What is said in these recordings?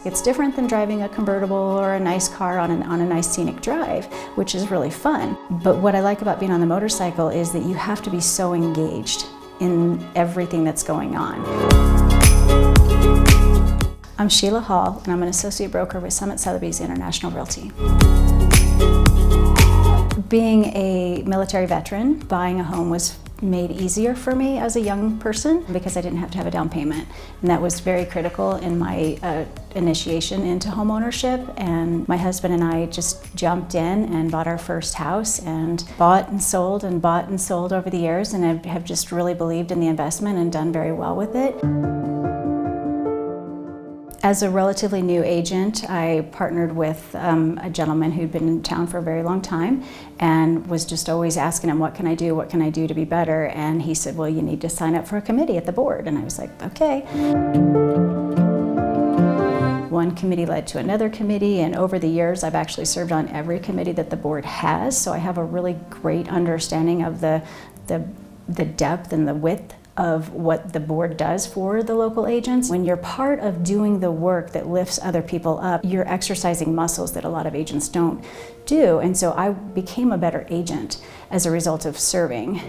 It's different than driving a convertible or a nice car on a nice scenic drive, which is really fun. But what I like about being on the motorcycle is that you have to be so engaged in everything that's going on. I'm Sheila Hall, and I'm an associate broker with Summit Sotheby's International Realty. Being a military veteran, buying a home was made easier for me as a young person because I didn't have to have a down payment. And that was very critical in my initiation into home ownership. And my husband and I just jumped in and bought our first house and bought and sold over the years, and I have just really believed in the investment and done very well with it. As a relatively new agent, I partnered with a gentleman who'd been in town for a very long time and was just always asking him, what can I do to be better? And he said, well, you need to sign up for a committee at the board. And I was like, okay. One committee led to another committee, and over the years I've actually served on every committee that the board has, so I have a really great understanding of the depth and the width of what the board does for the local agents. When you're part of doing the work that lifts other people up, you're exercising muscles that a lot of agents don't do. And so I became a better agent as a result of serving.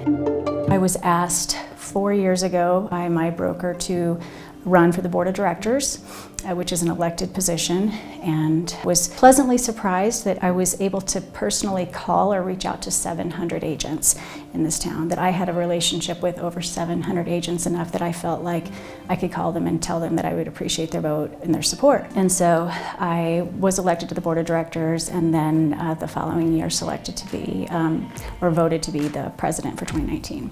I was asked 4 years ago by my broker to run for the board of directors, which is an elected position, and was pleasantly surprised that I was able to personally call or reach out to 700 agents in this town, that I had a relationship with over 700 agents enough that I felt like I could call them and tell them that I would appreciate their vote and their support. And so I was elected to the board of directors, and then the following year selected to be, or voted to be the president for 2019.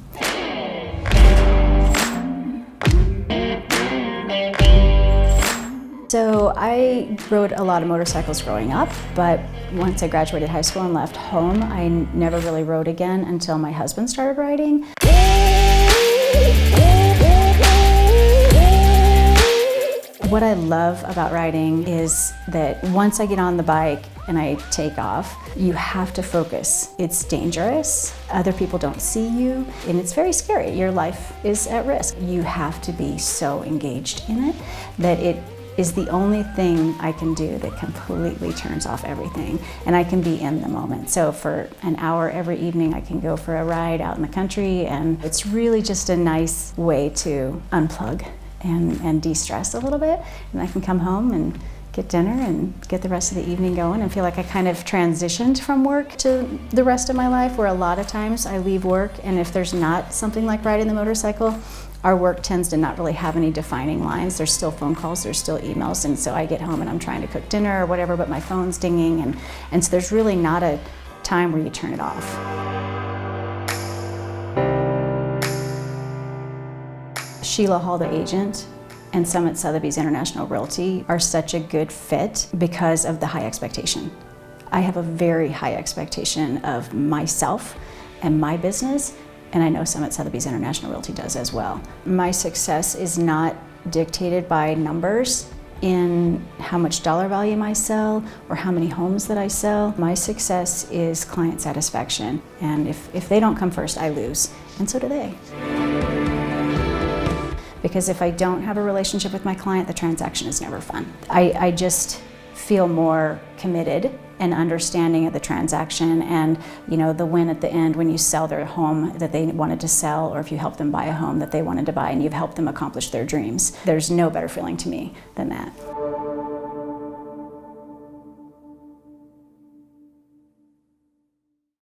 So I rode a lot of motorcycles growing up, but once I graduated high school and left home, I never really rode again until my husband started riding. What I love about riding is that once I get on the bike and I take off, you have to focus. It's dangerous, other people don't see you, and it's very scary. Your life is at risk. You have to be so engaged in it that it is the only thing I can do that completely turns off everything, and I can be in the moment. So for an hour every evening I can go for a ride out in the country, and it's really just a nice way to unplug and de-stress a little bit, and I can come home and get dinner and get the rest of the evening going and feel like I kind of transitioned from work to the rest of my life, where a lot of times I leave work, and if there's not something like riding the motorcycle, our work tends to not really have any defining lines. There's still phone calls, there's still emails, and so I get home and I'm trying to cook dinner or whatever, but my phone's dinging, and so there's really not a time where you turn it off. Sheila Hall, the agent, and Summit Sotheby's International Realty are such a good fit because of the high expectation. I have a very high expectation of myself and my business, and I know Summit Sotheby's International Realty does as well. My success is not dictated by numbers in how much dollar value I sell or how many homes that I sell. My success is client satisfaction, and if they don't come first, I lose, and so do they. Because if I don't have a relationship with my client, the transaction is never fun. I just feel more committed and understanding of the transaction, and the win at the end when you sell their home that they wanted to sell, or if you help them buy a home that they wanted to buy and you've helped them accomplish their dreams. There's no better feeling to me than that.